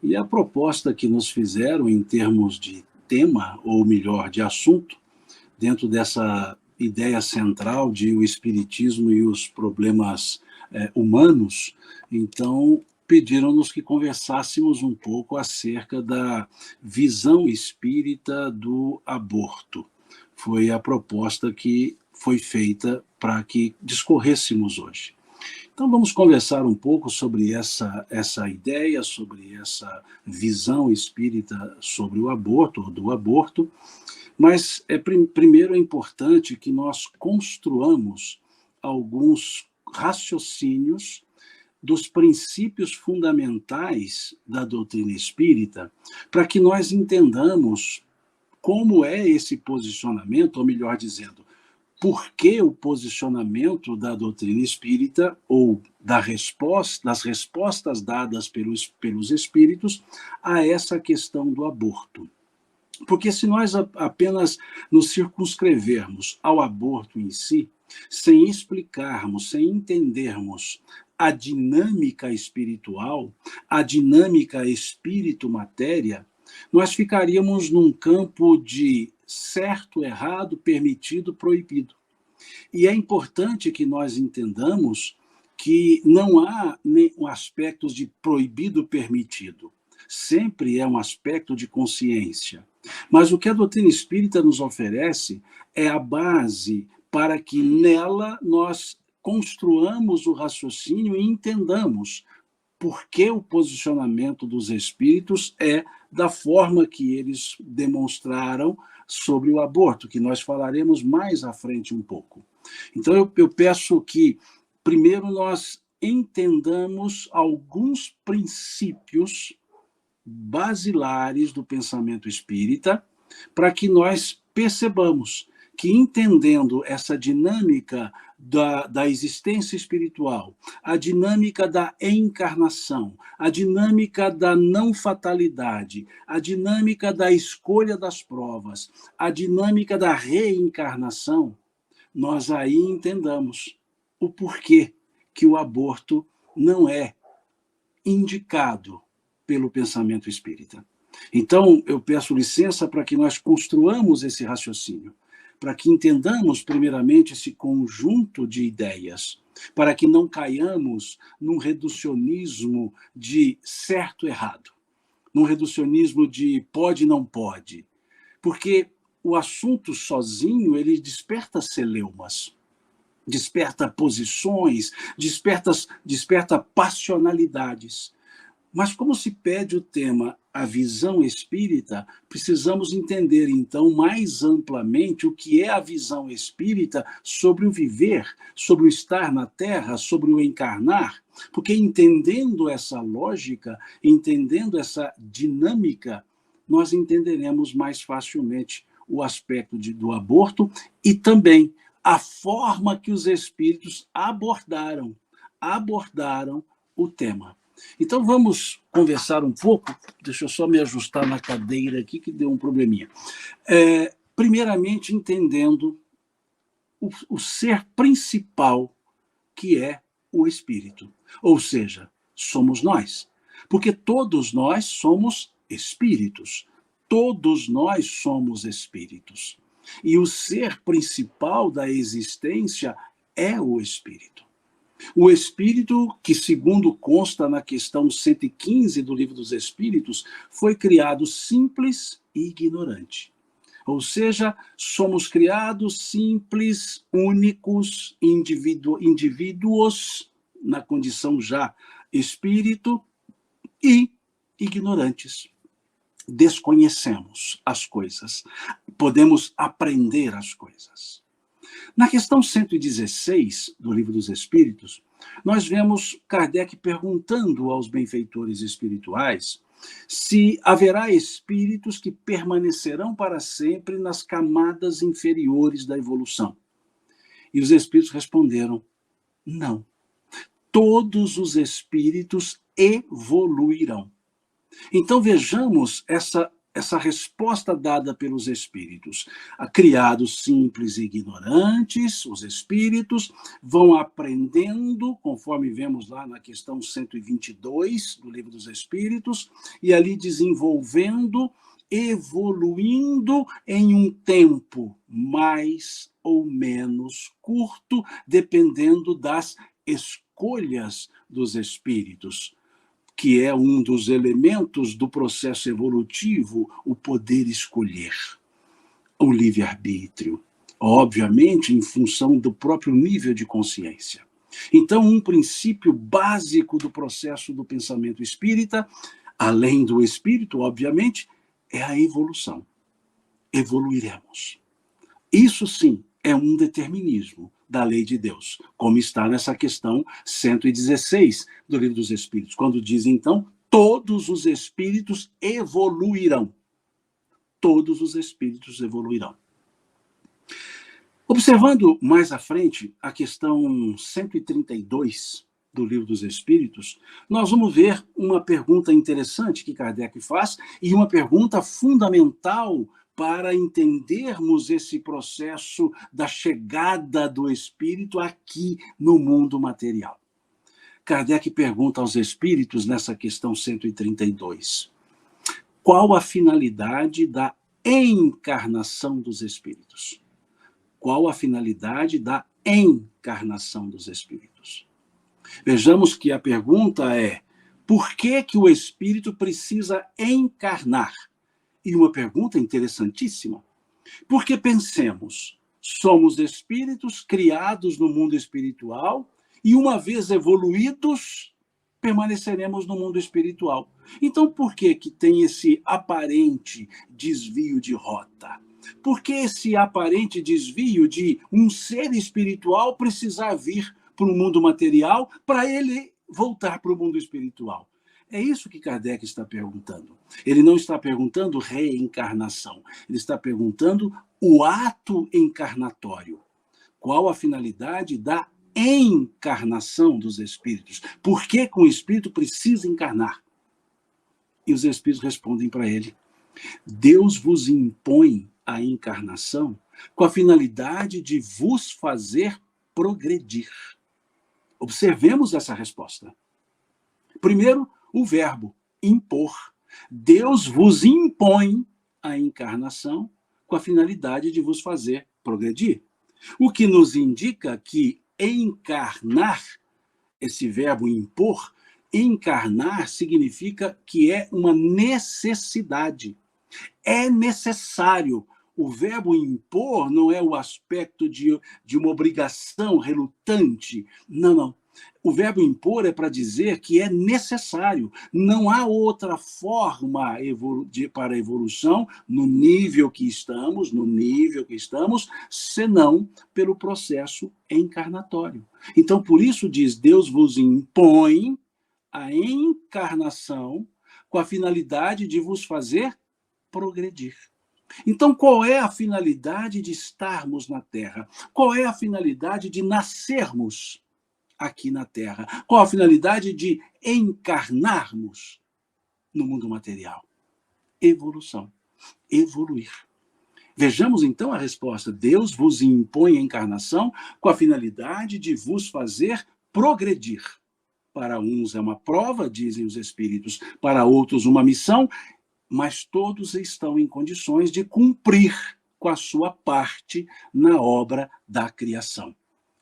E a proposta que nos fizeram em termos de tema, ou melhor, de assunto, dentro dessa ideia central de o espiritismo e os problemas humanos, então pediram-nos que conversássemos um pouco acerca da visão espírita do aborto. Foi a proposta que foi feita para que discorrêssemos hoje. Então vamos conversar um pouco sobre essa ideia, sobre essa visão espírita sobre o aborto, ou do aborto, mas primeiro é importante que nós construamos alguns raciocínios dos princípios fundamentais da doutrina espírita, para que nós entendamos como é esse posicionamento, ou melhor dizendo, por que o posicionamento da doutrina espírita, ou das respostas dadas pelos espíritos a essa questão do aborto. Porque se nós apenas nos circunscrevermos ao aborto em si, sem explicarmos, sem entendermos a dinâmica espiritual, a dinâmica espírito-matéria, nós ficaríamos num campo de certo, errado, permitido, proibido. E é importante que nós entendamos que não há um aspecto de proibido, permitido. Sempre é um aspecto de consciência. Mas o que a doutrina espírita nos oferece é a base para que nela nós construamos o raciocínio e entendamos por que o posicionamento dos espíritos é da forma que eles demonstraram sobre o aborto, que nós falaremos mais à frente um pouco. Então eu peço que primeiro nós entendamos alguns princípios basilares do pensamento espírita, para que nós percebamos que, entendendo essa dinâmica da existência espiritual, a dinâmica da encarnação, a dinâmica da não fatalidade, a dinâmica da escolha das provas, a dinâmica da reencarnação, nós aí entendamos o porquê que o aborto não é indicado pelo pensamento espírita. Então, eu peço licença para que nós construamos esse raciocínio, para que entendamos, primeiramente, esse conjunto de ideias, para que não caiamos num reducionismo de certo e errado, num reducionismo de pode e não pode, porque o assunto sozinho, ele desperta celeumas, desperta posições, desperta passionalidades. Mas como se pede o tema a visão espírita, precisamos entender, então, mais amplamente o que é a visão espírita sobre o viver, sobre o estar na Terra, sobre o encarnar, porque entendendo essa lógica, entendendo essa dinâmica, nós entenderemos mais facilmente o aspecto do aborto e também a forma que os espíritos abordaram o tema. Então vamos conversar um pouco, deixa eu só me ajustar na cadeira aqui que deu um probleminha. Primeiramente entendendo o ser principal que é o espírito, ou seja, somos nós, porque todos nós somos espíritos, todos nós somos espíritos, e o ser principal da existência é o espírito. O espírito, que segundo consta na questão 115 do Livro dos Espíritos, foi criado simples e ignorante. Ou seja, somos criados simples, únicos, indivíduos, na condição já espírito, e ignorantes. Desconhecemos as coisas, podemos aprender as coisas. Na questão 116 do Livro dos Espíritos, nós vemos Kardec perguntando aos benfeitores espirituais se haverá espíritos que permanecerão para sempre nas camadas inferiores da evolução. E os espíritos responderam, não. Todos os espíritos evoluirão. Então vejamos essa resposta dada pelos espíritos. Criados simples e ignorantes, os espíritos vão aprendendo, conforme vemos lá na questão 122 do Livro dos Espíritos, e ali desenvolvendo, evoluindo em um tempo mais ou menos curto, dependendo das escolhas dos espíritos, que é um dos elementos do processo evolutivo, o poder escolher, o livre-arbítrio, obviamente em função do próprio nível de consciência. Então, um princípio básico do processo do pensamento espírita, além do espírito, obviamente, é a evolução. Evoluiremos. Isso sim é um determinismo da lei de Deus, como está nessa questão 116 do Livro dos Espíritos, quando diz, então, todos os espíritos evoluirão. Todos os espíritos evoluirão. Observando mais à frente a questão 132 do Livro dos Espíritos, nós vamos ver uma pergunta interessante que Kardec faz e uma pergunta fundamental para entendermos esse processo da chegada do espírito aqui no mundo material. Kardec pergunta aos espíritos nessa questão 132: qual a finalidade da encarnação dos espíritos? Qual a finalidade da encarnação dos espíritos? Vejamos que a pergunta é: por que que o espírito precisa encarnar? E uma pergunta interessantíssima, porque pensemos, somos espíritos criados no mundo espiritual e uma vez evoluídos, permaneceremos no mundo espiritual. Então, por que que tem esse aparente desvio de rota? Por que esse aparente desvio de um ser espiritual precisar vir para o mundo material para ele voltar para o mundo espiritual? É isso que Kardec está perguntando. Ele não está perguntando reencarnação, ele está perguntando o ato encarnatório. Qual a finalidade da encarnação dos espíritos? Por que o espírito precisa encarnar? E os espíritos respondem para ele: Deus vos impõe a encarnação com a finalidade de vos fazer progredir. Observemos essa resposta. Primeiro, o verbo impor. Deus vos impõe a encarnação com a finalidade de vos fazer progredir. O que nos indica que encarnar, esse verbo impor, encarnar significa que é uma necessidade. É necessário. O verbo impor não é o aspecto de uma obrigação relutante. Não, não. O verbo impor é para dizer que é necessário. Não há outra forma para a evolução no nível que estamos, senão pelo processo encarnatório. Então, por isso diz, Deus vos impõe a encarnação com a finalidade de vos fazer progredir. Então, qual é a finalidade de estarmos na Terra? Qual é a finalidade de nascermos aqui na Terra? Qual a finalidade de encarnarmos no mundo material? Evolução. Evoluir. Vejamos então a resposta. Deus vos impõe a encarnação com a finalidade de vos fazer progredir. Para uns é uma prova, dizem os espíritos, para outros uma missão, mas todos estão em condições de cumprir com a sua parte na obra da criação.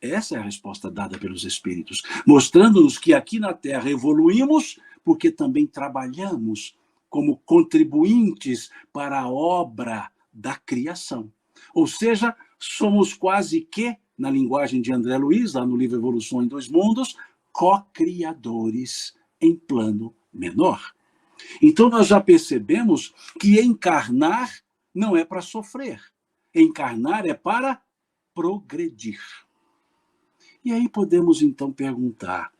Essa é a resposta dada pelos espíritos, mostrando-nos que aqui na Terra evoluímos porque também trabalhamos como contribuintes para a obra da criação. Ou seja, somos quase que, na linguagem de André Luiz, lá no livro Evolução em Dois Mundos, co-criadores em plano menor. Então, nós já percebemos que encarnar não é para sofrer. Encarnar é para progredir. E aí podemos, então, perguntar,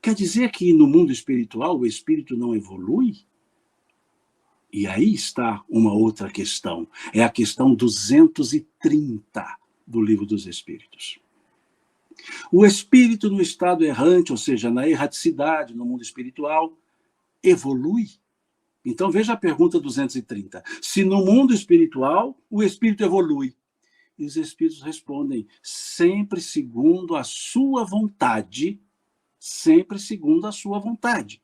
quer dizer que no mundo espiritual o espírito não evolui? E aí está uma outra questão. É a questão 230 do Livro dos Espíritos. O espírito no estado errante, ou seja, na erraticidade, no mundo espiritual, evolui? Então veja a pergunta 230. Se no mundo espiritual o espírito evolui? E os espíritos respondem, sempre segundo a sua vontade, sempre segundo a sua vontade.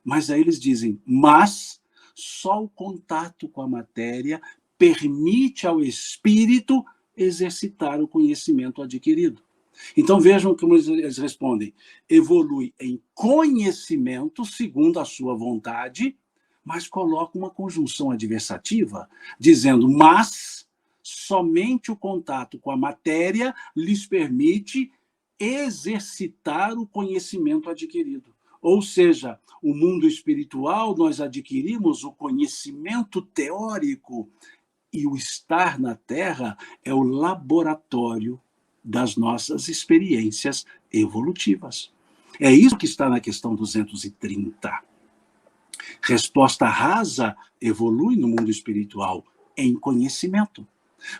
Mas aí eles dizem, mas só o contato com a matéria permite ao espírito exercitar o conhecimento adquirido. Então vejam como eles respondem, evolui em conhecimento segundo a sua vontade, mas coloca uma conjunção adversativa, dizendo, mas somente o contato com a matéria lhes permite exercitar o conhecimento adquirido. Ou seja, o mundo espiritual, nós adquirimos o conhecimento teórico e o estar na Terra é o laboratório das nossas experiências evolutivas. É isso que está na questão 230. Resposta rasa evolui no mundo espiritual em conhecimento.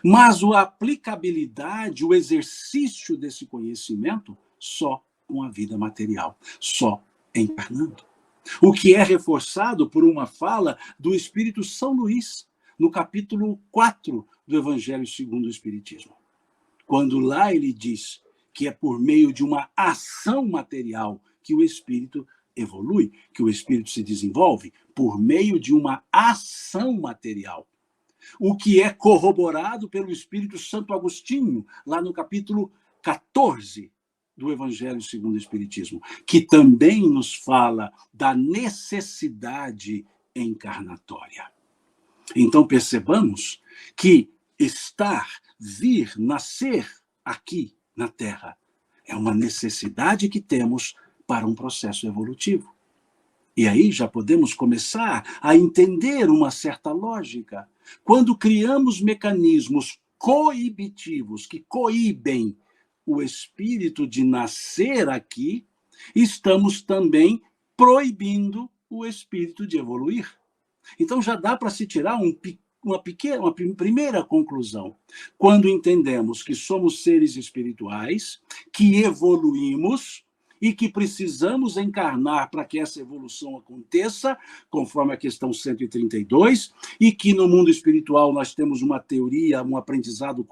Mas a aplicabilidade, o exercício desse conhecimento, só com a vida material, só encarnando. O que é reforçado por uma fala do Espírito São Luís, no capítulo 4 do Evangelho segundo o Espiritismo. Quando lá ele diz que é por meio de uma ação material que o espírito evolui, que o espírito se desenvolve, por meio de uma ação material. O que é corroborado pelo Espírito Santo Agostinho, lá no capítulo 14 do Evangelho segundo o Espiritismo, que também nos fala da necessidade encarnatória. Então percebamos que estar, vir, nascer aqui na Terra é uma necessidade que temos para um processo evolutivo. E aí já podemos começar a entender uma certa lógica. Quando criamos mecanismos coibitivos que coíbem o espírito de nascer aqui, estamos também proibindo o espírito de evoluir. Então já dá para se tirar uma primeira conclusão. Quando entendemos que somos seres espirituais, que evoluímos e que precisamos encarnar para que essa evolução aconteça, conforme a questão 132, e que no mundo espiritual nós temos uma teoria, um aprendizado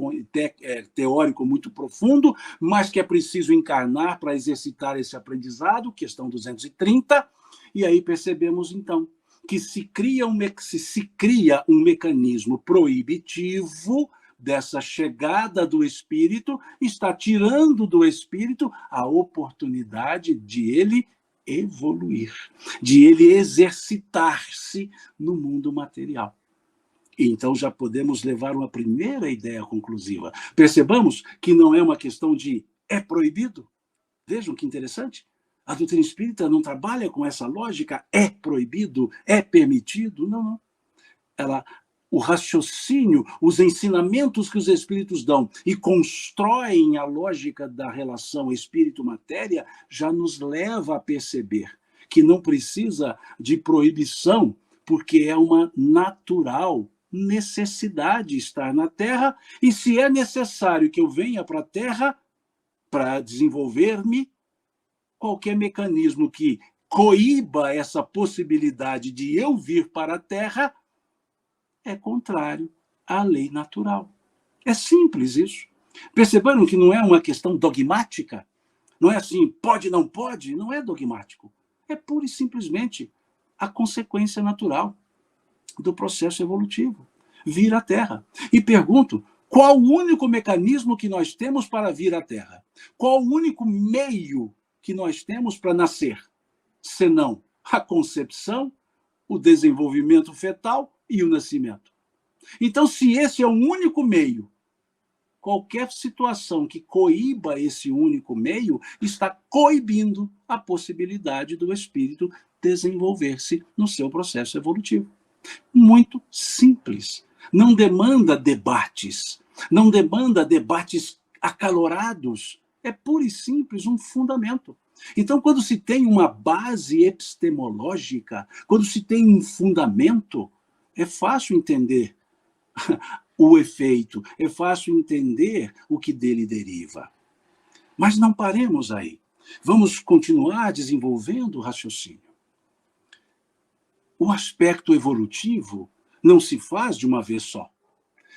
teórico muito profundo, mas que é preciso encarnar para exercitar esse aprendizado, questão 230, e aí percebemos então que se cria um mecanismo proibitivo dessa chegada do espírito, está tirando do espírito a oportunidade de ele evoluir, de ele exercitar-se no mundo material. Então já podemos levar uma primeira ideia conclusiva. Percebamos que não é uma questão de é proibido. Vejam que interessante. A doutrina espírita não trabalha com essa lógica, é proibido, é permitido. Não. O raciocínio, os ensinamentos que os espíritos dão e constroem a lógica da relação espírito-matéria já nos leva a perceber que não precisa de proibição, porque é uma natural necessidade estar na Terra, e se é necessário que eu venha para a Terra para desenvolver-me, qualquer mecanismo que coíba essa possibilidade de eu vir para a Terra é contrário à lei natural. É simples isso. Perceberam que não é uma questão dogmática? Não é assim, pode, não pode? Não é dogmático. É pura e simplesmente a consequência natural do processo evolutivo. Vir à Terra. E pergunto, qual o único mecanismo que nós temos para vir à Terra? Qual o único meio que nós temos para nascer? Senão a concepção, o desenvolvimento fetal e o nascimento. Então, se esse é o único meio, qualquer situação que coíba esse único meio está coibindo a possibilidade do espírito desenvolver-se no seu processo evolutivo. Muito simples. Não demanda debates, não demanda debates acalorados. É puro e simples um fundamento. Então, quando se tem uma base epistemológica, quando se tem um fundamento, é fácil entender o efeito, é fácil entender o que dele deriva. Mas não paremos aí. Vamos continuar desenvolvendo o raciocínio. o aspecto evolutivo não se faz de uma vez só.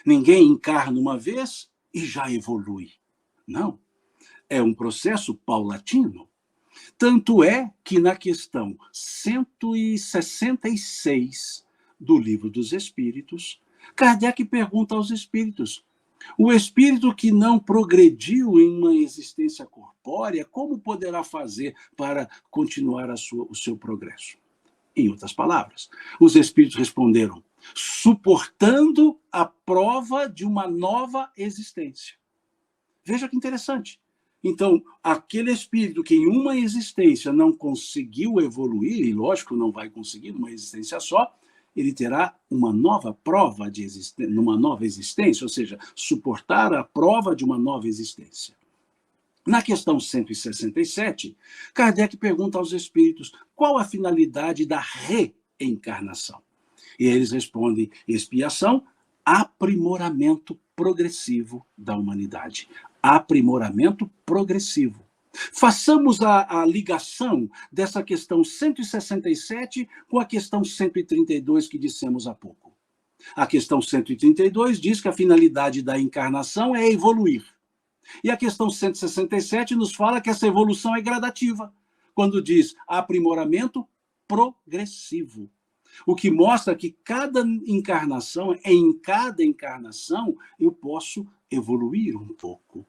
Ninguém encarna uma vez e já evolui. Não. É um processo paulatino. Tanto é que na questão 166 do Livro dos Espíritos, Kardec pergunta aos espíritos: o espírito que não progrediu em uma existência corpórea, como poderá fazer para continuar o seu progresso? Em outras palavras, os espíritos responderam: suportando a prova de uma nova existência. Veja que interessante. Então, aquele espírito que em uma existência não conseguiu evoluir, e lógico não vai conseguir numa existência só, ele terá uma nova prova de existência, numa nova existência, ou seja, suportar a prova de uma nova existência. Na questão 167, Kardec pergunta aos espíritos qual a finalidade da reencarnação. E eles respondem: expiação, aprimoramento progressivo da humanidade. Aprimoramento progressivo. Façamos a ligação dessa questão 167 com a questão 132 que dissemos há pouco. A questão 132 diz que a finalidade da encarnação é evoluir. E a questão 167 nos fala que essa evolução é gradativa, quando diz aprimoramento progressivo. O que mostra que em cada encarnação, eu posso evoluir um pouco.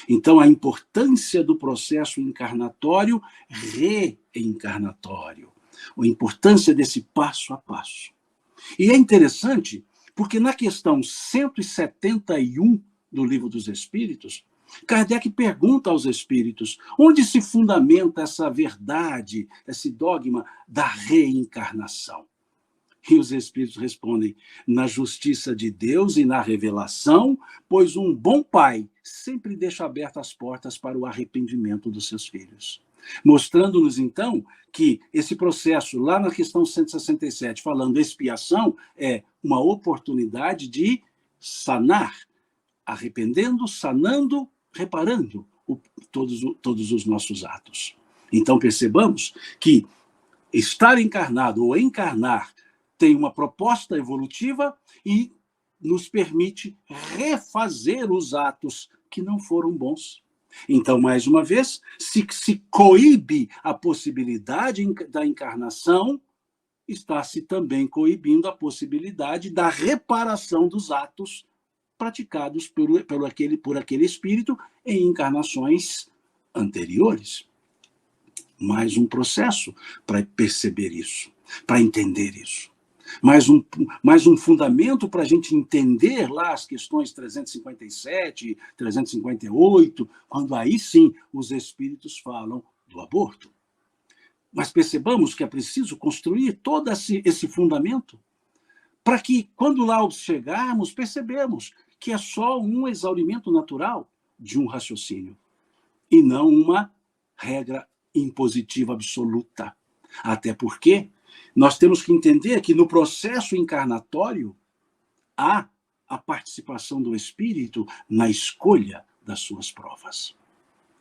Então, a importância do processo encarnatório, reencarnatório, a importância desse passo a passo. E é interessante, porque na questão 171 do Livro dos Espíritos, Kardec pergunta aos espíritos onde se fundamenta essa verdade, esse dogma da reencarnação. E os espíritos respondem: na justiça de Deus e na revelação, pois um bom pai sempre deixa abertas as portas para o arrependimento dos seus filhos. Mostrando-nos, então, que esse processo, lá na questão 167, falando expiação, é uma oportunidade de sanar, arrependendo, sanando, reparando todos os nossos atos. Então, percebamos que estar encarnado ou encarnar tem uma proposta evolutiva e nos permite refazer os atos que não foram bons. Então, mais uma vez, se coíbe a possibilidade da encarnação, está-se também coibindo a possibilidade da reparação dos atos praticados por aquele espírito em encarnações anteriores. Mais um processo para perceber isso, para entender isso. Mais um fundamento para a gente entender lá as questões 357, 358, quando aí sim os espíritos falam do aborto. Mas percebamos que é preciso construir todo esse fundamento para que, quando lá chegarmos, percebemos que é só um exaurimento natural de um raciocínio e não uma regra impositiva absoluta. Até porque nós temos que entender que no processo encarnatório há a participação do espírito na escolha das suas provas,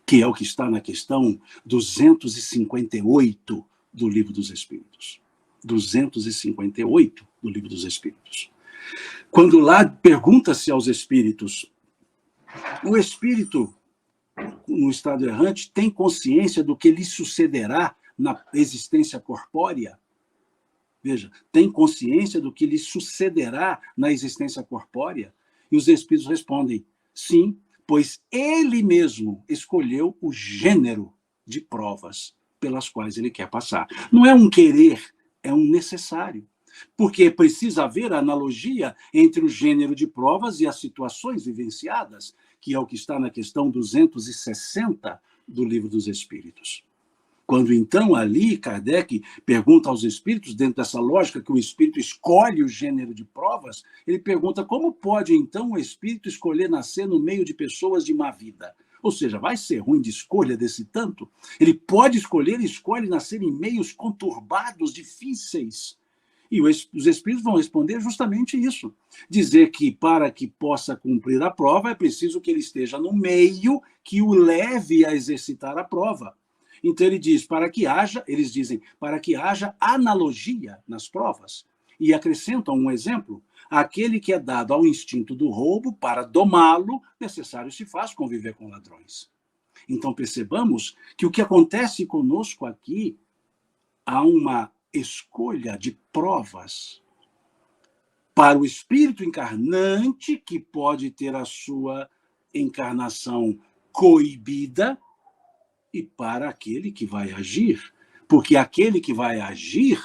que é o que está na questão 258 do Livro dos Espíritos. 258 do Livro dos Espíritos. Quando lá pergunta-se aos espíritos: o espírito no estado errante tem consciência do que lhe sucederá na existência corpórea? Veja, tem consciência do que lhe sucederá na existência corpórea? E os espíritos respondem: sim, pois ele mesmo escolheu o gênero de provas pelas quais ele quer passar. Não é um querer, é um necessário. Porque precisa haver analogia entre o gênero de provas e as situações vivenciadas, que é o que está na questão 260 do Livro dos Espíritos. Quando, então, ali, Kardec pergunta aos espíritos, dentro dessa lógica que o espírito escolhe o gênero de provas, ele pergunta como pode, então, o espírito escolher nascer no meio de pessoas de má vida? Ou seja, vai ser ruim de escolha desse tanto? Ele pode escolher e escolhe nascer em meios conturbados, difíceis. E os espíritos vão responder justamente isso. Dizer que para que possa cumprir a prova é preciso que ele esteja no meio que o leve a exercitar a prova. Então ele diz, eles dizem, para que haja analogia nas provas. E acrescentam um exemplo, aquele que é dado ao instinto do roubo, para domá-lo, necessário se faz conviver com ladrões. Então percebamos que o que acontece conosco aqui, há uma escolha de provas para o espírito encarnante, que pode ter a sua encarnação coibida, e para aquele que vai agir. Porque aquele que vai agir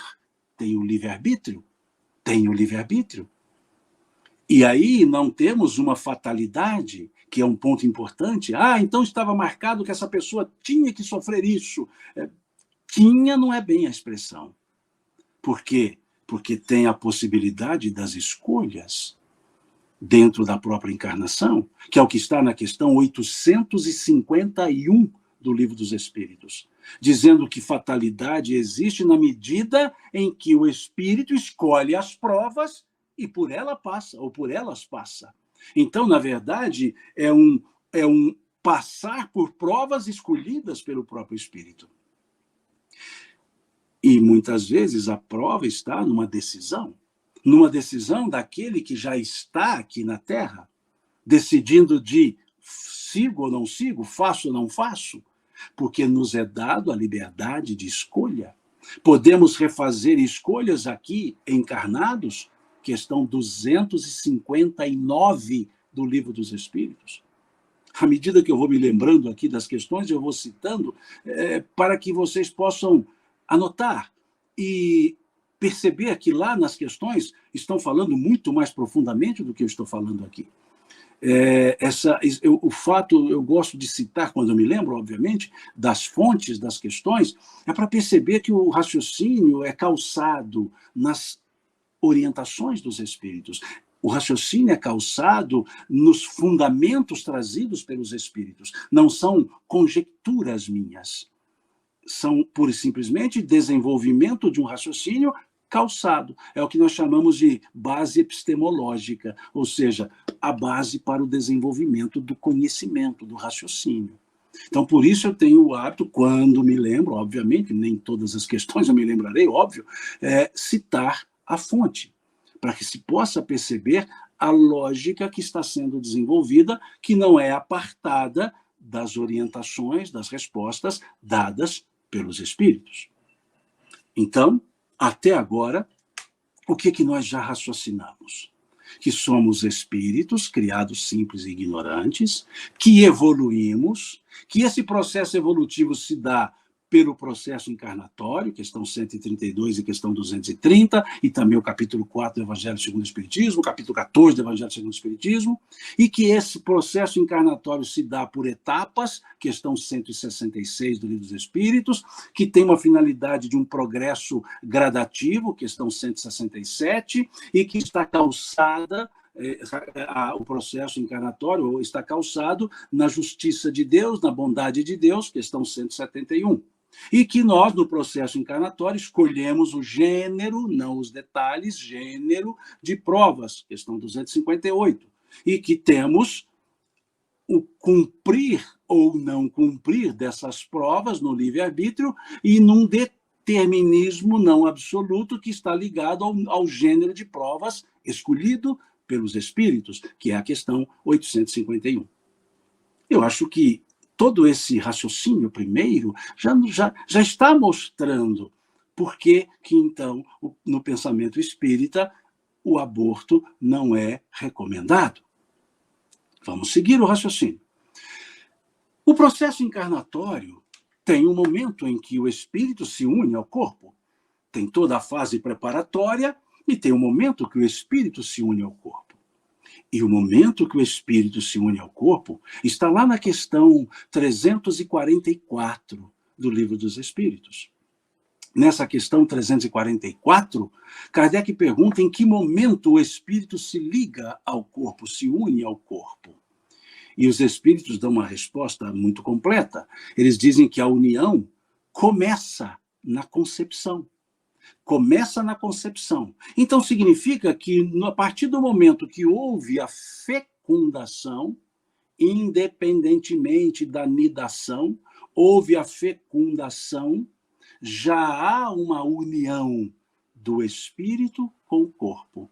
tem o livre-arbítrio. Tem o livre-arbítrio. E aí não temos uma fatalidade, que é um ponto importante. Então estava marcado que essa pessoa tinha que sofrer isso. Tinha não é bem a expressão. Por quê? Porque tem a possibilidade das escolhas dentro da própria encarnação, que é o que está na questão 851 do Livro dos Espíritos, dizendo que fatalidade existe na medida em que o espírito escolhe as provas e por ela passa, ou por elas passa. Então, na verdade, é um passar por provas escolhidas pelo próprio espírito. E muitas vezes a prova está numa decisão daquele que já está aqui na Terra, decidindo de sigo ou não sigo, faço ou não faço, porque nos é dado a liberdade de escolha. Podemos refazer escolhas aqui encarnados, questão 259 do Livro dos Espíritos. À medida que eu vou me lembrando aqui das questões, eu vou citando para que vocês possam anotar e perceber que lá nas questões estão falando muito mais profundamente do que eu estou falando aqui. O fato, eu gosto de citar, quando eu me lembro, obviamente, das fontes das questões, é para perceber que o raciocínio é calçado nas orientações dos espíritos. O raciocínio é calçado nos fundamentos trazidos pelos espíritos. Não são conjecturas minhas. São, pura e simplesmente, desenvolvimento de um raciocínio calçado. É o que nós chamamos de base epistemológica, ou seja, a base para o desenvolvimento do conhecimento, do raciocínio. Então, por isso eu tenho o hábito, quando me lembro, obviamente, nem todas as questões eu me lembrarei, óbvio, citar a fonte, para que se possa perceber a lógica que está sendo desenvolvida, que não é apartada das orientações, das respostas dadas pelos espíritos. Então, até agora, o que nós já raciocinamos? Que somos espíritos criados simples e ignorantes, que evoluímos, que esse processo evolutivo se dá pelo processo encarnatório, questão 132 e questão 230, e também o capítulo 4 do Evangelho segundo o Espiritismo, o capítulo 14 do Evangelho segundo o Espiritismo, e que esse processo encarnatório se dá por etapas, questão 166 do Livro dos Espíritos, que tem uma finalidade de um progresso gradativo, questão 167, e que está calçada o processo encarnatório está calçado na justiça de Deus, na bondade de Deus, questão 171. E que nós, no processo encarnatório, escolhemos o gênero, não os detalhes, gênero de provas, questão 258. E que temos o cumprir ou não cumprir dessas provas no livre-arbítrio e num determinismo não absoluto que está ligado ao gênero de provas escolhido pelos espíritos, que é a questão 851. Eu acho que todo esse raciocínio primeiro já está mostrando por que então, no pensamento espírita, o aborto não é recomendado. Vamos seguir o raciocínio. O processo encarnatório tem um momento em que o espírito se une ao corpo. Tem toda a fase preparatória e tem um momento que o espírito se une ao corpo. E o momento que o espírito se une ao corpo está lá na questão 344 do Livro dos Espíritos. Nessa questão 344, Kardec pergunta em que momento o espírito se liga ao corpo, se une ao corpo. E os espíritos dão uma resposta muito completa. Eles dizem que a união começa na concepção. Começa na concepção. Então, significa que, a partir do momento que houve a fecundação, independentemente da nidação, houve a fecundação, já há uma união do espírito com o corpo.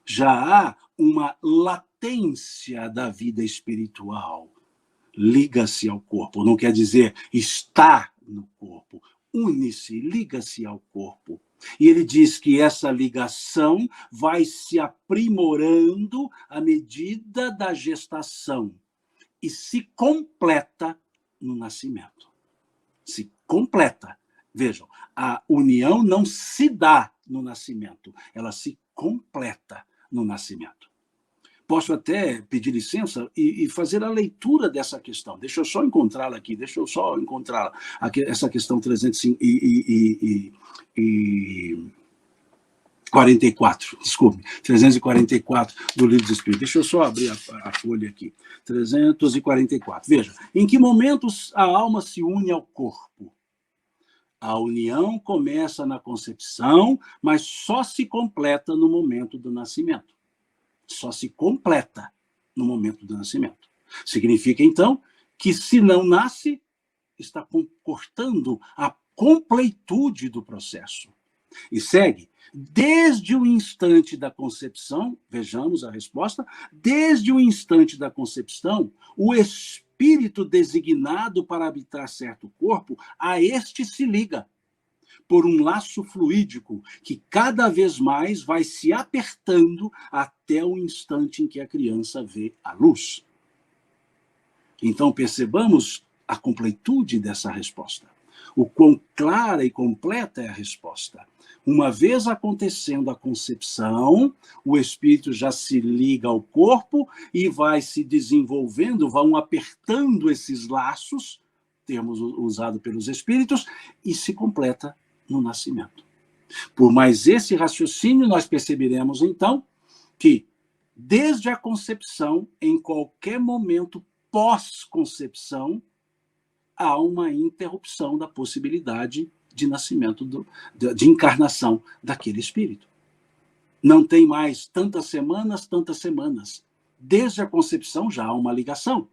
Já há uma latência da vida espiritual. Liga-se ao corpo, não quer dizer está no corpo. Une-se, liga-se ao corpo. E ele diz que essa ligação vai se aprimorando à medida da gestação e se completa no nascimento. Se completa. Vejam, a união não se dá no nascimento, ela se completa no nascimento. Posso até pedir licença e fazer a leitura dessa questão. Deixa eu só encontrá-la aqui, essa questão 344, desculpe, 344 do Livro dos Espíritos. Deixa eu só abrir a folha aqui. 344. Veja, em que momentos a alma se une ao corpo? A união começa na concepção, mas só se completa no momento do nascimento. Só se completa no momento do nascimento. Significa, então, que se não nasce, está cortando a completude do processo. E segue, desde o instante da concepção, vejamos a resposta, desde o instante da concepção, o espírito designado para habitar certo corpo, a este se liga, por um laço fluídico que cada vez mais vai se apertando até o instante em que a criança vê a luz. Então, percebamos a completude dessa resposta. O quão clara e completa é a resposta. Uma vez acontecendo a concepção, o espírito já se liga ao corpo e vai se desenvolvendo, vão apertando esses laços, termos usado pelos espíritos, e se completa no nascimento. Por mais esse raciocínio, nós perceberemos, então, que desde a concepção, em qualquer momento pós-concepção, há uma interrupção da possibilidade de nascimento, de encarnação daquele espírito. Não tem mais tantas semanas. Desde a concepção já há uma ligação.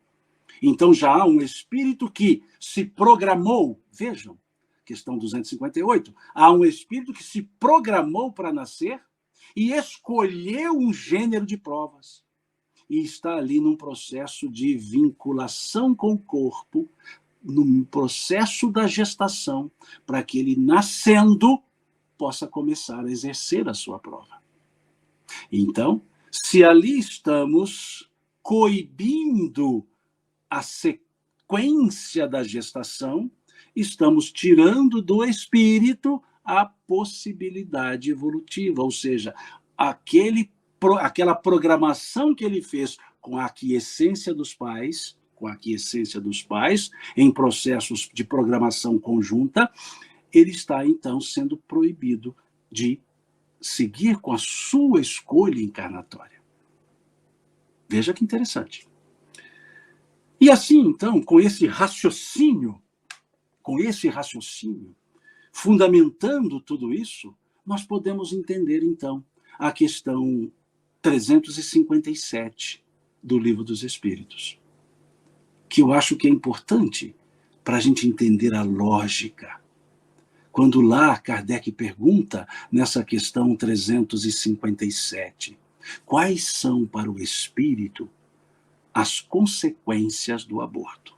Então já há um espírito que se programou, vejam, questão 258, há um espírito que se programou para nascer e escolheu um gênero de provas. E está ali num processo de vinculação com o corpo, no processo da gestação, para que ele, nascendo, possa começar a exercer a sua prova. Então, se ali estamos coibindo a sequência da gestação, estamos tirando do espírito a possibilidade evolutiva, ou seja, aquela programação que ele fez com a aquiescência dos pais, em processos de programação conjunta, ele está, então, sendo proibido de seguir com a sua escolha encarnatória. Veja que interessante. E assim, então, com esse raciocínio, fundamentando tudo isso, nós podemos entender, então, a questão 357 do Livro dos Espíritos, que eu acho que é importante para a gente entender a lógica. Quando lá Kardec pergunta, nessa questão 357, quais são para o espírito as consequências do aborto?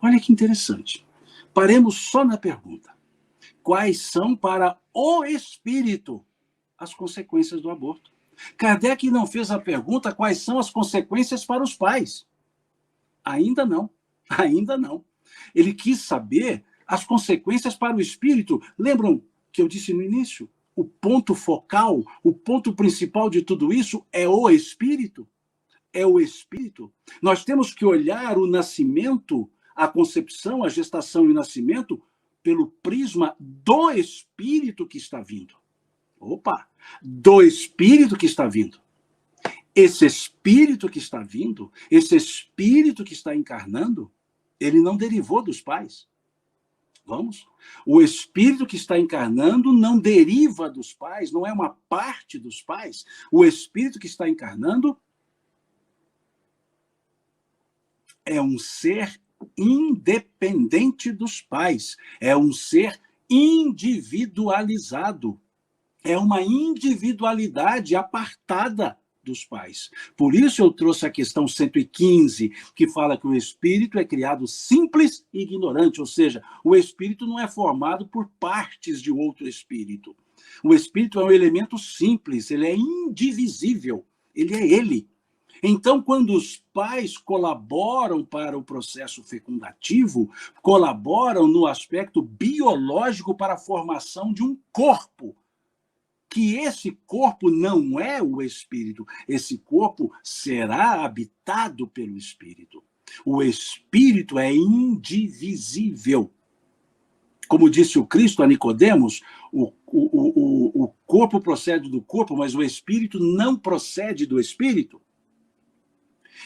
Olha que interessante. Paremos só na pergunta. Quais são para o espírito as consequências do aborto? Kardec não fez a pergunta quais são as consequências para os pais. Ainda não. Ele quis saber as consequências para o espírito. Lembram que eu disse no início? O ponto focal, o ponto principal de tudo isso é o espírito. É o espírito. Nós temos que olhar o nascimento, a concepção, a gestação e o nascimento pelo prisma do espírito que está vindo. Do espírito que está vindo. Esse espírito que está vindo, esse espírito que está encarnando, ele não derivou dos pais. Vamos? O espírito que está encarnando não deriva dos pais, não é uma parte dos pais. O espírito que está encarnando é um ser independente dos pais, é um ser individualizado, é uma individualidade apartada dos pais. Por isso eu trouxe a questão 115, que fala que o espírito é criado simples e ignorante, ou seja, o espírito não é formado por partes de outro espírito. O espírito é um elemento simples, ele é indivisível, ele é ele. Então, quando os pais colaboram para o processo fecundativo, colaboram no aspecto biológico para a formação de um corpo, que esse corpo não é o espírito, esse corpo será habitado pelo espírito. O espírito é indivisível. Como disse o Cristo a Nicodemos, o corpo procede do corpo, mas o espírito não procede do espírito.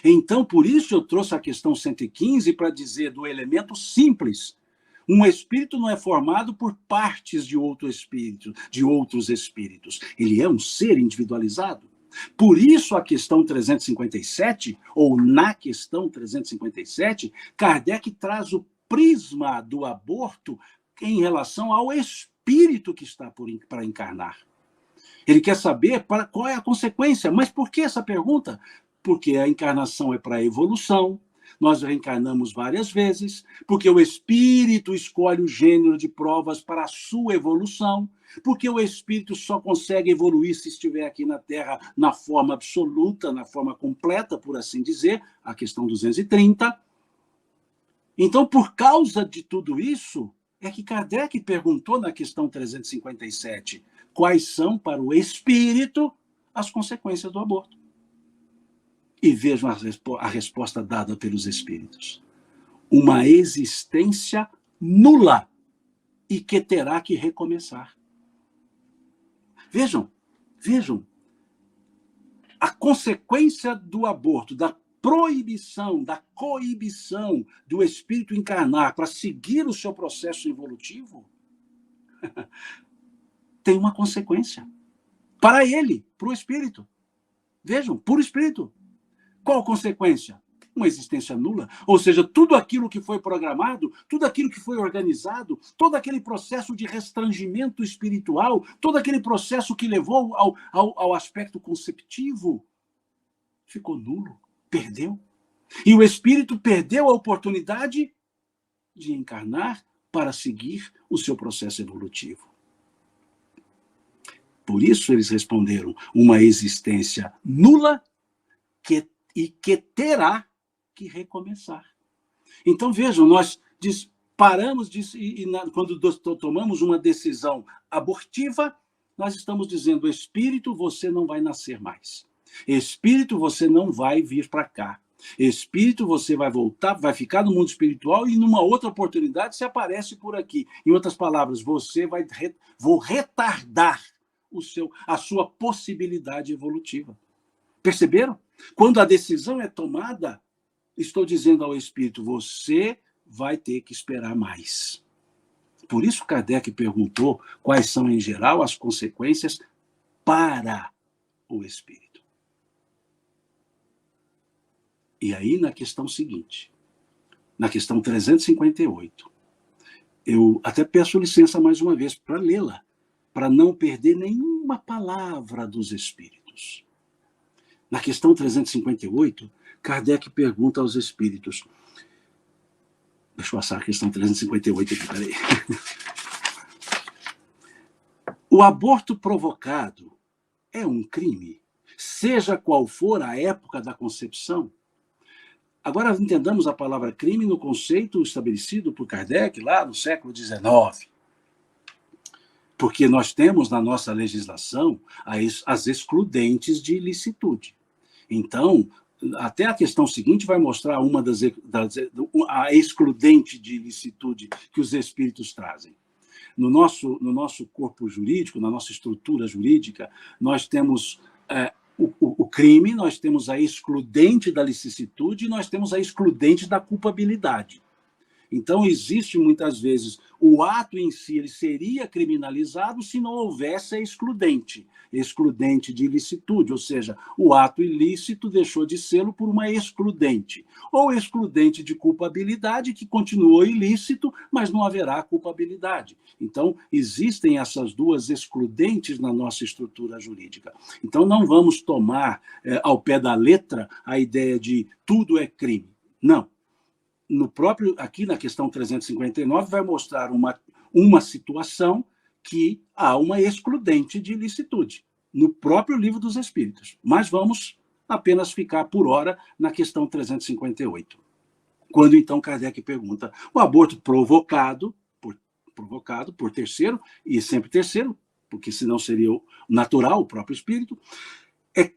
Então, por isso eu trouxe a questão 115 para dizer do elemento simples. Um espírito não é formado por partes de outro espírito, de outros espíritos. Ele é um ser individualizado. Por isso a questão 357, ou na questão 357, Kardec traz o prisma do aborto em relação ao espírito que está para encarnar. Ele quer saber qual é a consequência. Mas por que essa pergunta? Porque a encarnação é para a evolução, nós reencarnamos várias vezes, porque o espírito escolhe o gênero de provas para a sua evolução, porque o espírito só consegue evoluir se estiver aqui na Terra na forma absoluta, na forma completa, por assim dizer, a questão 230. Então, por causa de tudo isso, é que Kardec perguntou na questão 357 quais são para o espírito as consequências do aborto. E vejam a resposta dada pelos espíritos. Uma existência nula e que terá que recomeçar. Vejam, a consequência do aborto, da proibição, da coibição do espírito encarnar para seguir o seu processo evolutivo, tem uma consequência. Para ele, para o espírito. Vejam, para o espírito. Qual a consequência? Uma existência nula. Ou seja, tudo aquilo que foi programado, tudo aquilo que foi organizado, todo aquele processo de restrangimento espiritual, todo aquele processo que levou ao aspecto conceptivo, ficou nulo, perdeu. E o espírito perdeu a oportunidade de encarnar para seguir o seu processo evolutivo. Por isso eles responderam, uma existência nula e que terá que recomeçar. Então, vejam, nós paramos quando tomamos uma decisão abortiva, nós estamos dizendo, espírito, você não vai nascer mais. Espírito, você não vai vir para cá. Espírito, você vai voltar, vai ficar no mundo espiritual e numa outra oportunidade você aparece por aqui. Em outras palavras, vou retardar a sua possibilidade evolutiva. Perceberam? Quando a decisão é tomada, estou dizendo ao espírito, você vai ter que esperar mais. Por isso Kardec perguntou quais são, em geral, as consequências para o espírito. E aí, na questão seguinte, na questão 358, eu até peço licença mais uma vez para lê-la, para não perder nenhuma palavra dos espíritos. Na questão 358, Kardec pergunta aos espíritos. Deixa eu passar a questão 358 aqui, peraí. O aborto provocado é um crime, seja qual for a época da concepção? Agora entendamos a palavra crime no conceito estabelecido por Kardec lá no século XIX. Porque nós temos na nossa legislação as excludentes de ilicitude. Então, até a questão seguinte vai mostrar uma a excludente de ilicitude que os espíritos trazem. No nosso corpo jurídico, na nossa estrutura jurídica, nós temos o crime, nós temos a excludente da licitude e nós temos a excludente da culpabilidade. Então, existe muitas vezes, o ato em si ele seria criminalizado se não houvesse a excludente de ilicitude, ou seja, o ato ilícito deixou de sê-lo por uma excludente, ou excludente de culpabilidade que continuou ilícito, mas não haverá culpabilidade. Então, existem essas duas excludentes na nossa estrutura jurídica. Então, não vamos tomar ao pé da letra a ideia de tudo é crime. Não. No próprio, aqui na questão 359, vai mostrar uma situação que há uma excludente de ilicitude, no próprio Livro dos Espíritos. Mas vamos apenas ficar, por hora, na questão 358. Quando, então, Kardec pergunta, o aborto provocado por terceiro, e sempre terceiro, porque senão seria o natural, o próprio espírito,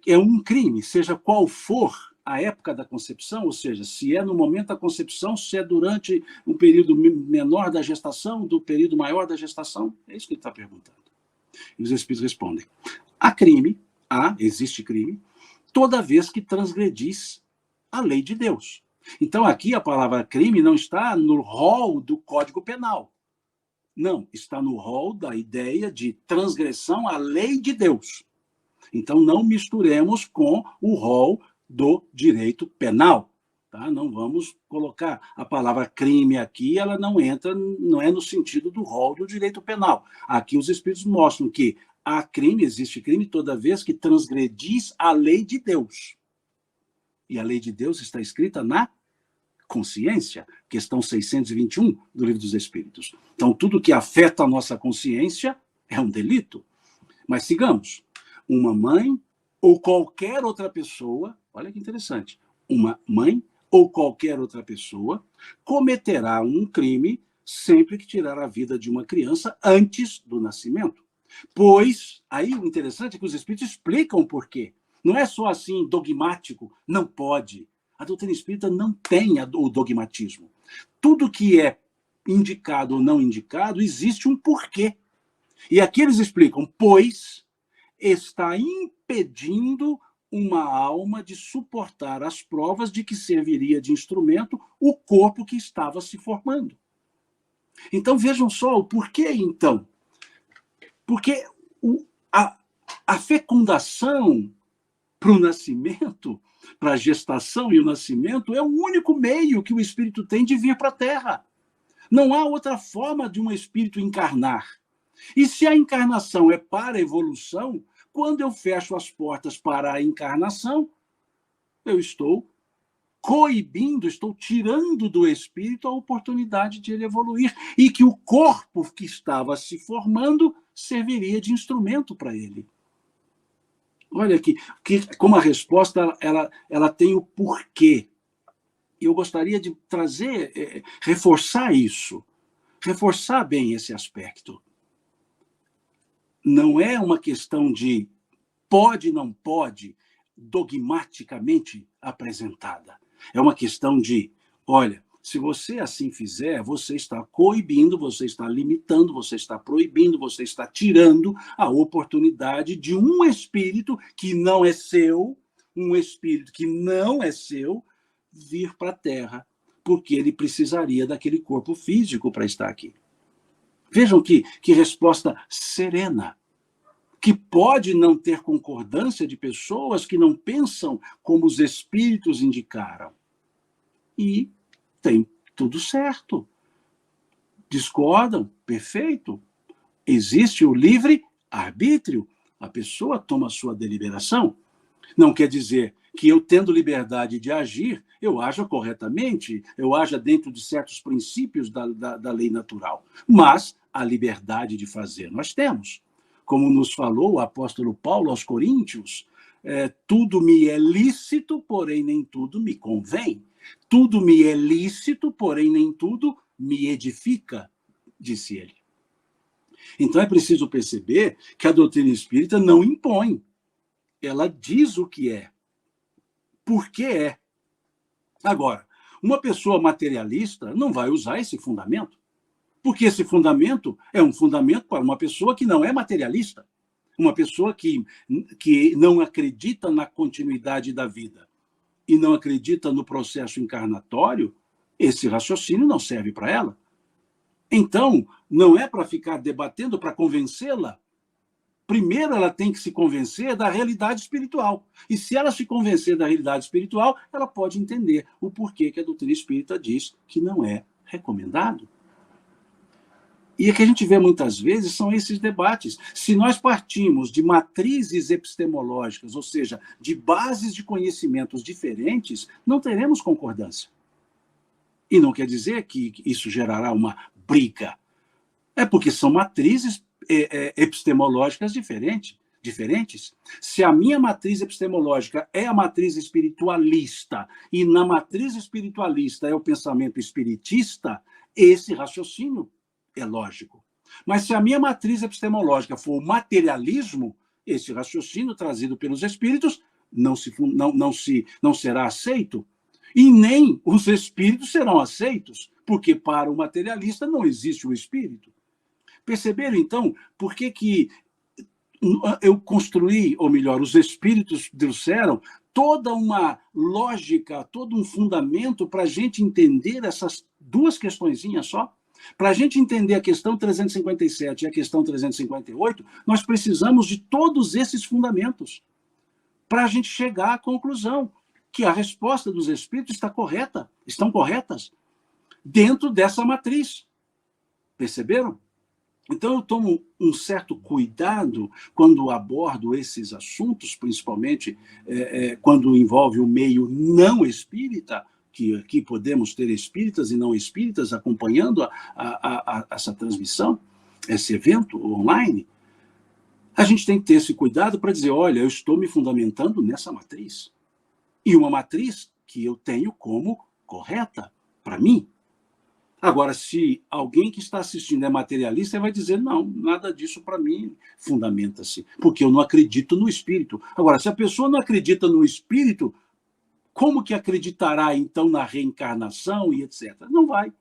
é um crime, seja qual for a época da concepção, ou seja, se é no momento da concepção, se é durante um período menor da gestação, do período maior da gestação, é isso que ele está perguntando. E os Espíritos respondem, existe crime, toda vez que transgredis a lei de Deus. Então, aqui a palavra crime não está no rol do Código Penal. Não, está no rol da ideia de transgressão à lei de Deus. Então, não misturemos com o rol do direito penal. Tá? Não vamos colocar a palavra crime aqui, ela não entra, não é no sentido do rol do direito penal. Aqui os Espíritos mostram que existe crime toda vez que transgredis a lei de Deus. E a lei de Deus está escrita na consciência, questão 621 do Livro dos Espíritos. Então, tudo que afeta a nossa consciência é um delito. Mas sigamos. Uma mãe ou qualquer outra pessoa, olha que interessante, uma mãe ou qualquer outra pessoa cometerá um crime sempre que tirar a vida de uma criança antes do nascimento. Pois, aí o interessante é que os Espíritos explicam por quê. Não é só assim dogmático, não pode. A doutrina espírita não tem o dogmatismo. Tudo que é indicado ou não indicado, existe um porquê. E aqui eles explicam, pois está impedindo uma alma de suportar as provas de que serviria de instrumento o corpo que estava se formando. Então, vejam só o porquê, então. Porque a fecundação para o nascimento, para a gestação e o nascimento, é o único meio que o espírito tem de vir para a Terra. Não há outra forma de um espírito encarnar. E se a encarnação é para a evolução, quando eu fecho as portas para a encarnação, eu estou coibindo, estou tirando do espírito a oportunidade de ele evoluir e que o corpo que estava se formando serviria de instrumento para ele. Olha aqui, como a resposta ela tem o porquê. Eu gostaria de reforçar isso, reforçar bem esse aspecto. Não é uma questão de pode, não pode, dogmaticamente apresentada. É uma questão de, olha, se você assim fizer, você está coibindo, você está limitando, você está proibindo, você está tirando a oportunidade de um espírito que não é seu, vir para a Terra, porque ele precisaria daquele corpo físico para estar aqui. Vejam que resposta serena, que pode não ter concordância de pessoas que não pensam como os espíritos indicaram. E tem tudo certo. Discordam, perfeito. Existe o livre-arbítrio. A pessoa toma a sua deliberação. Não quer dizer que eu, tendo liberdade de agir, eu haja corretamente, eu haja dentro de certos princípios da lei natural. Mas a liberdade de fazer nós temos. Como nos falou o apóstolo Paulo aos Coríntios, tudo me é lícito, porém nem tudo me convém. Tudo me é lícito, porém nem tudo me edifica, disse ele. Então é preciso perceber que a doutrina espírita não impõe. Ela diz o que é. Por que é. Agora, uma pessoa materialista não vai usar esse fundamento. Porque esse fundamento é um fundamento para uma pessoa que não é materialista. Uma pessoa que não acredita na continuidade da vida e não acredita no processo encarnatório, esse raciocínio não serve para ela. Então, não é para ficar debatendo para convencê-la. Primeiro, ela tem que se convencer da realidade espiritual. E se ela se convencer da realidade espiritual, ela pode entender o porquê que a doutrina espírita diz que não é recomendado. E o que a gente vê muitas vezes são esses debates. Se nós partimos de matrizes epistemológicas, ou seja, de bases de conhecimentos diferentes, não teremos concordância. E não quer dizer que isso gerará uma briga. É porque são matrizes epistemológicas diferentes. Se a minha matriz epistemológica é a matriz espiritualista, e na matriz espiritualista é o pensamento espiritista, esse raciocínio é lógico. Mas se a minha matriz epistemológica for o materialismo, esse raciocínio trazido pelos espíritos não será aceito. E nem os espíritos serão aceitos, porque para o materialista não existe o espírito. Perceberam, então, por que eu construí, ou melhor, os espíritos trouxeram toda uma lógica, todo um fundamento para a gente entender essas duas questõezinhas só? Para a gente entender a questão 357 e a questão 358, nós precisamos de todos esses fundamentos para a gente chegar à conclusão que a resposta dos espíritos estão corretas dentro dessa matriz. Perceberam? Então, eu tomo um certo cuidado quando abordo esses assuntos, principalmente quando envolve o meio não espírita, que aqui podemos ter espíritas e não espíritas acompanhando essa transmissão, esse evento online. A gente tem que ter esse cuidado para dizer, olha, eu estou me fundamentando nessa matriz. E uma matriz que eu tenho como correta para mim. Agora, se alguém que está assistindo é materialista, vai dizer, não, nada disso para mim fundamenta-se, porque eu não acredito no espírito. Agora, se a pessoa não acredita no espírito, como que acreditará, então, na reencarnação e etc? Não vai.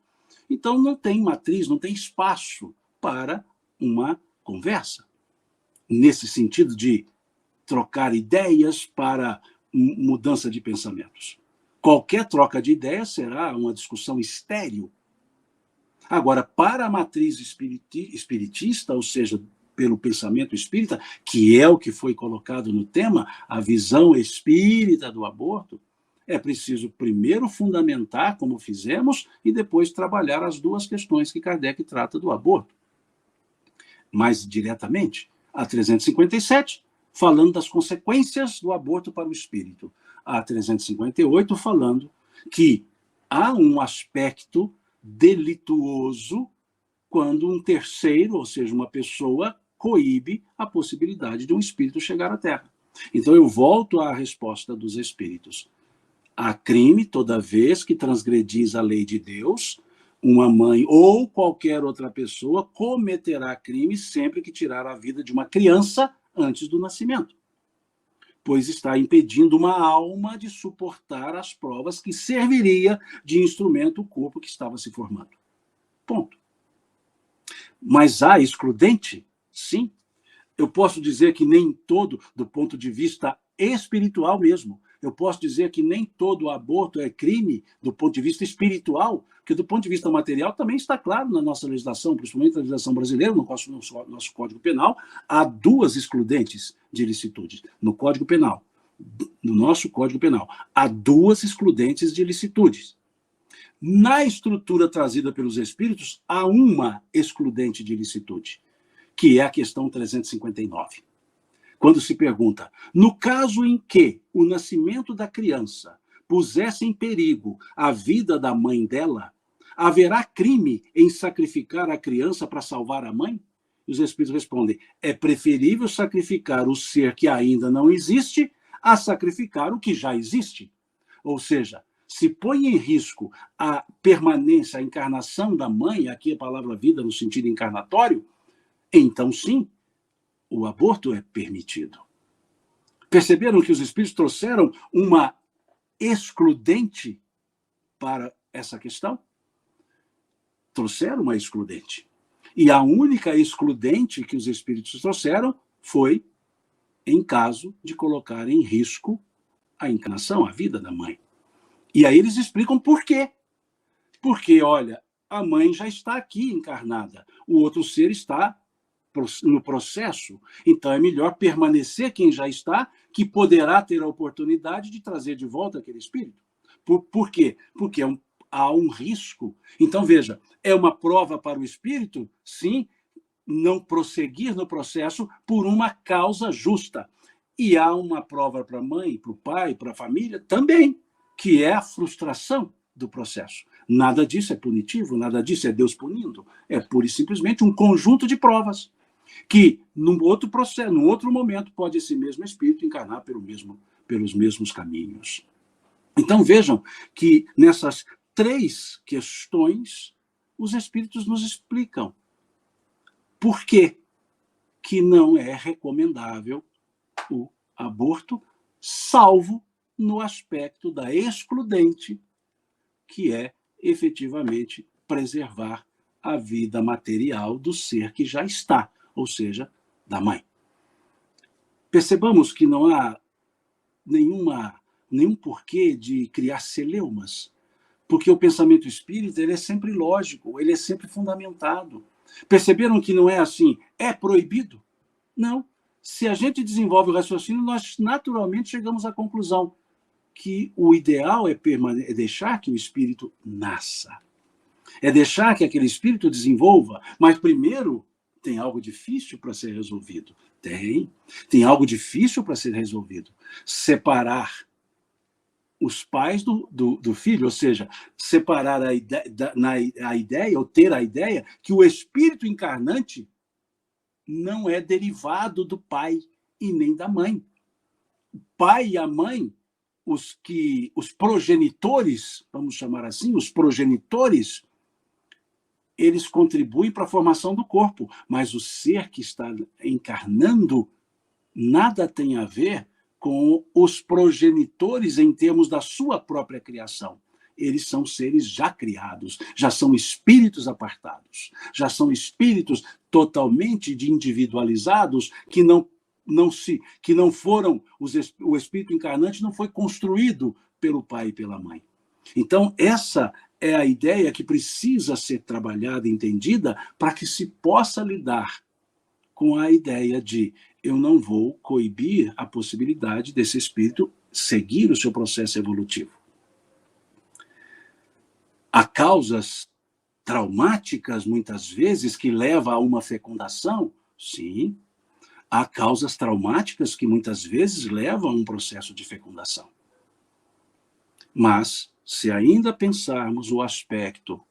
Então, não tem matriz, não tem espaço para uma conversa. Nesse sentido de trocar ideias para mudança de pensamentos. Qualquer troca de ideias será uma discussão estéril. Agora, para a matriz espiritista, ou seja, pelo pensamento espírita, que é o que foi colocado no tema, a visão espírita do aborto, é preciso primeiro fundamentar, como fizemos, e depois trabalhar as duas questões que Kardec trata do aborto. Mais diretamente, a 357, falando das consequências do aborto para o espírito. A 358, falando que há um aspecto delituoso quando um terceiro, ou seja, uma pessoa, coíbe a possibilidade de um espírito chegar à Terra. Então, eu volto à resposta dos espíritos. Há crime toda vez que transgredis a lei de Deus, uma mãe ou qualquer outra pessoa cometerá crime sempre que tirar a vida de uma criança antes do nascimento, pois está impedindo uma alma de suportar as provas que serviria de instrumento o corpo que estava se formando. Ponto. Mas há excludente? Sim. Eu posso dizer que nem todo, do ponto de vista espiritual mesmo, eu posso dizer que nem todo aborto é crime do ponto de vista espiritual, porque do ponto de vista material também está claro na nossa legislação, principalmente na legislação brasileira, no nosso Código Penal, há duas excludentes de ilicitude. No Código Penal, no nosso Código Penal, há duas excludentes de ilicitudes. Na estrutura trazida pelos espíritos, há uma excludente de ilicitude, que é a questão 359. Quando se pergunta, no caso em que o nascimento da criança pusesse em perigo a vida da mãe dela, haverá crime em sacrificar a criança para salvar a mãe? E os espíritos respondem, é preferível sacrificar o ser que ainda não existe a sacrificar o que já existe. Ou seja, se põe em risco a permanência, a encarnação da mãe, aqui a palavra vida no sentido encarnatório, então sim, o aborto é permitido. Perceberam que os espíritos trouxeram uma excludente para essa questão? Trouxeram uma excludente. E a única excludente que os espíritos trouxeram foi em caso de colocar em risco a encarnação, a vida da mãe. E aí eles explicam por quê. Porque, olha, a mãe já está aqui encarnada, o outro ser está no processo, então é melhor permanecer quem já está, que poderá ter a oportunidade de trazer de volta aquele espírito. Por quê? Porque há um risco. Então, veja, é uma prova para o espírito, sim, não prosseguir no processo por uma causa justa. E há uma prova para a mãe, para o pai, para a família também, que é a frustração do processo. Nada disso é punitivo, nada disso é Deus punindo. É pura e simplesmente um conjunto de provas que, num outro processo, num outro momento, pode esse mesmo espírito encarnar pelos mesmos caminhos. Então, vejam que nessas 3 questões, os espíritos nos explicam por que não é recomendável o aborto, salvo no aspecto da excludente, que é efetivamente preservar a vida material do ser que já está, ou seja, da mãe. Percebamos que não há nenhum porquê de criar celeumas, porque o pensamento espírita ele é sempre lógico, ele é sempre fundamentado. Perceberam que não é assim, é proibido? Não. Se a gente desenvolve o raciocínio, nós naturalmente chegamos à conclusão que o ideal é deixar que o espírito nasça. É deixar que aquele espírito desenvolva, mas primeiro tem algo difícil para ser resolvido. Tem algo difícil para ser resolvido. Separar os pais do filho, ou seja, separar a ideia, ou ter a ideia, que o espírito encarnante não é derivado do pai e nem da mãe. O pai e a mãe, os progenitores, vamos chamar assim, os progenitores, eles contribuem para a formação do corpo, mas o ser que está encarnando nada tem a ver com os progenitores em termos da sua própria criação. Eles são seres já criados, já são espíritos apartados, já são espíritos totalmente individualizados que não foram, o espírito encarnante não foi construído pelo pai e pela mãe. Então, essa é a ideia que precisa ser trabalhada e entendida para que se possa lidar com a ideia de eu não vou coibir a possibilidade desse espírito seguir o seu processo evolutivo. Há causas traumáticas, muitas vezes, que levam a uma fecundação? Sim. Há causas traumáticas que muitas vezes levam a um processo de fecundação. Mas, se ainda pensarmos o aspecto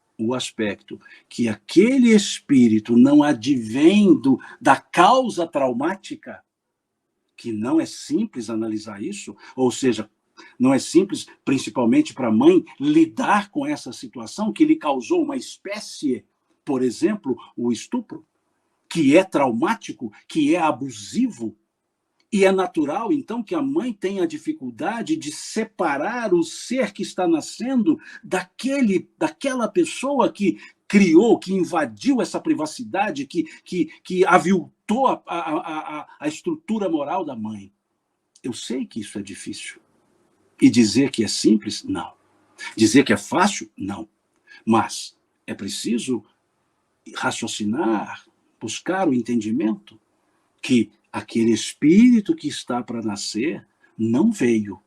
que aquele espírito não advém da causa traumática, que não é simples analisar isso, ou seja, não é simples, principalmente para a mãe, lidar com essa situação que lhe causou uma espécie, por exemplo, o estupro, que é traumático, que é abusivo. E é natural, então, que a mãe tenha dificuldade de separar o ser que está nascendo daquela pessoa que criou, que invadiu essa privacidade, que aviltou a estrutura moral da mãe. Eu sei que isso é difícil. E dizer que é simples? Não. Dizer que é fácil? Não. Mas é preciso raciocinar, buscar o entendimento que aquele espírito que está para nascer não veio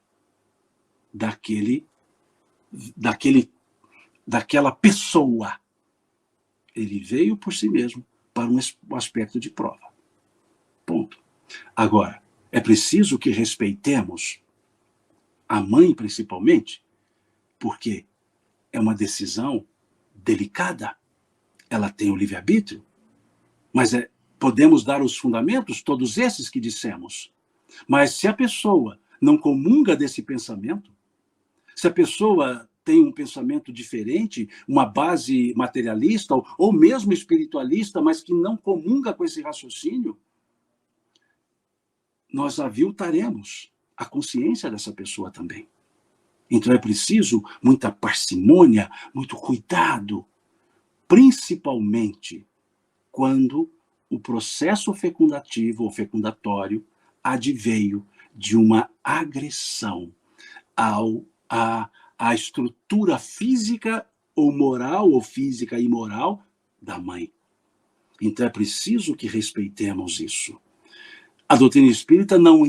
daquela pessoa. Ele veio por si mesmo para um aspecto de prova. Ponto. Agora, é preciso que respeitemos a mãe, principalmente, porque é uma decisão delicada. Ela tem o livre-arbítrio, mas podemos dar os fundamentos, todos esses que dissemos. Mas se a pessoa não comunga desse pensamento, se a pessoa tem um pensamento diferente, uma base materialista ou mesmo espiritualista, mas que não comunga com esse raciocínio, nós aviltaremos a consciência dessa pessoa também. Então é preciso muita parcimônia, muito cuidado, principalmente quando o processo fecundativo ou fecundatório adveio de uma agressão à estrutura física ou moral, ou física e moral da mãe. Então é preciso que respeitemos isso. A doutrina espírita não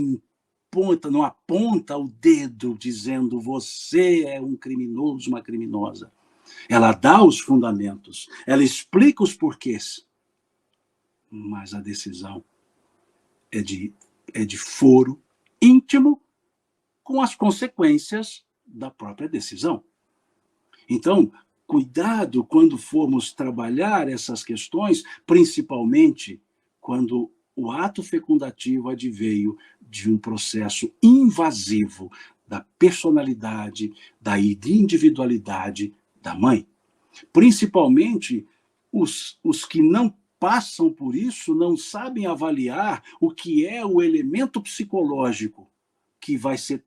aponta o dedo dizendo você é um criminoso, uma criminosa. Ela dá os fundamentos, ela explica os porquês, mas a decisão é de foro íntimo com as consequências da própria decisão. Então, cuidado quando formos trabalhar essas questões, principalmente quando o ato fecundativo adveio de um processo invasivo da personalidade, da individualidade da mãe. Principalmente os que não passam por isso não sabem avaliar o que é o elemento psicológico que vai ser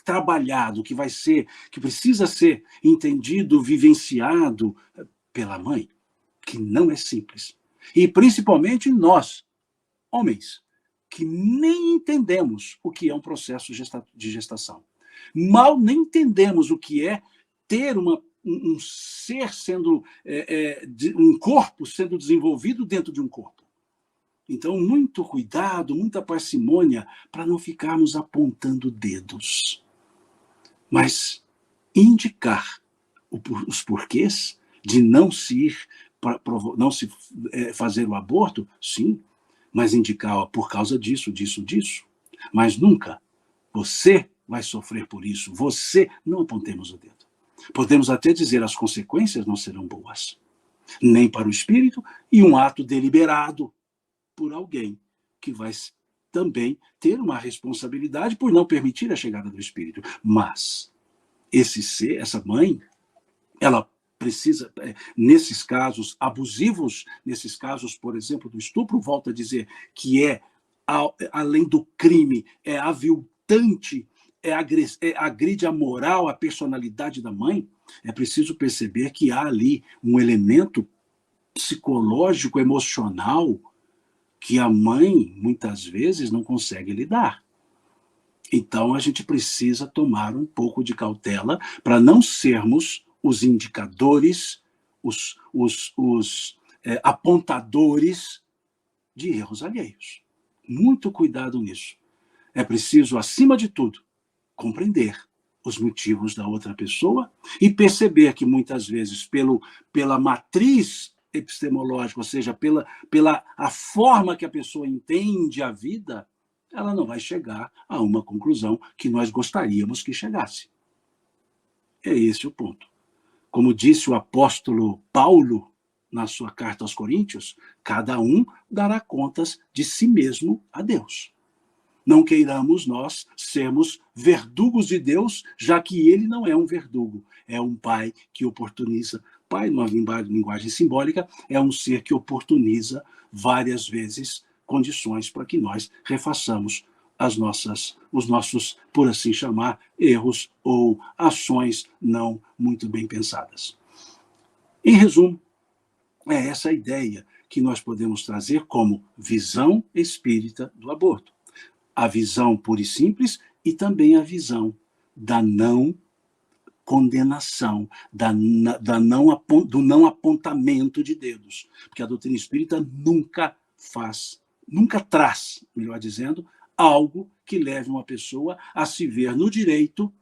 trabalhado, que precisa ser entendido, vivenciado pela mãe, que não é simples. E principalmente nós, homens, que nem entendemos o que é um processo de gestação. Mal nem entendemos o que é ter um ser sendo, um corpo sendo desenvolvido dentro de um corpo. Então, muito cuidado, muita parcimônia para não ficarmos apontando dedos. Mas indicar os porquês de não se fazer o aborto, sim, mas indicar por causa disso. Mas nunca você vai sofrer por isso, não apontemos o dedo. Podemos até dizer as consequências não serão boas, nem para o espírito, e um ato deliberado por alguém que vai também ter uma responsabilidade por não permitir a chegada do espírito. Mas essa mãe, ela precisa, nesses casos abusivos, nesses casos, por exemplo, do estupro, volto a dizer que além do crime, é aviltante, agride a moral, a personalidade da mãe, é preciso perceber que há ali um elemento psicológico, emocional, que a mãe, muitas vezes, não consegue lidar. Então, a gente precisa tomar um pouco de cautela para não sermos os indicadores, os apontadores de erros alheios. Muito cuidado nisso. É preciso, acima de tudo, compreender os motivos da outra pessoa e perceber que, muitas vezes, pela matriz epistemológica, ou seja, pela a forma que a pessoa entende a vida, ela não vai chegar a uma conclusão que nós gostaríamos que chegasse. É esse o ponto. Como disse o apóstolo Paulo na sua carta aos Coríntios, cada um dará contas de si mesmo a Deus. Não queiramos nós sermos verdugos de Deus, já que ele não é um verdugo, é um pai que oportuniza. Pai, numa linguagem simbólica, é um ser que oportuniza várias vezes condições para que nós refaçamos os nossos, por assim chamar, erros ou ações não muito bem pensadas. Em resumo, é essa a ideia que nós podemos trazer como visão espírita do aborto. A visão pura e simples e também a visão da não condenação, do não apontamento de dedos. Porque a doutrina espírita nunca traz, melhor dizendo, algo que leve uma pessoa a se ver no direito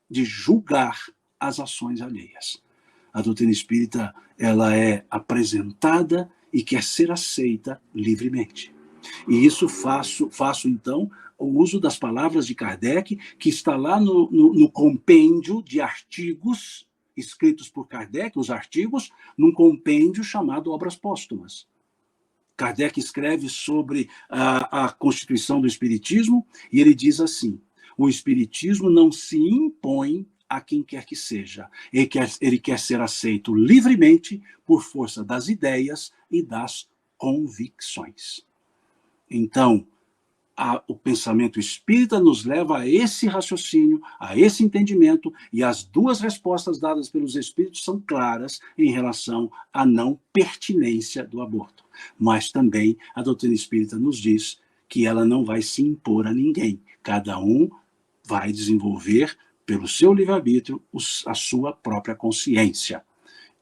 de julgar as ações alheias. A doutrina espírita, ela é apresentada e quer ser aceita livremente. E isso faço então, o uso das palavras de Kardec, que está lá no compêndio de artigos escritos por Kardec, os artigos, num compêndio chamado Obras Póstumas. Kardec escreve sobre a constituição do Espiritismo, e ele diz assim: o Espiritismo não se impõe a quem quer que seja. Ele quer ser aceito livremente por força das ideias e das convicções. Então, o pensamento espírita nos leva a esse raciocínio, a esse entendimento, e as duas respostas dadas pelos espíritos são claras em relação à não pertinência do aborto. Mas também a doutrina espírita nos diz que ela não vai se impor a ninguém. Cada um vai desenvolver, pelo seu livre-arbítrio, a sua própria consciência.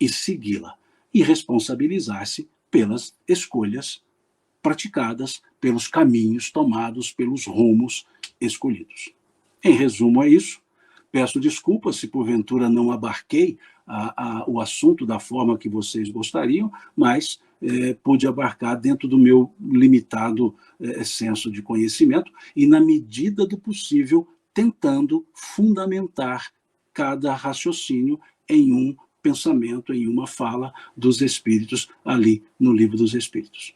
e segui-la, e responsabilizar-se pelas escolhas praticadas, pelos caminhos tomados, pelos rumos escolhidos. Em resumo, é isso. Peço desculpas se porventura não abarquei o assunto da forma que vocês gostariam, mas pude abarcar dentro do meu limitado senso de conhecimento e, na medida do possível, tentando fundamentar cada raciocínio em um pensamento, em uma fala dos Espíritos ali no Livro dos Espíritos.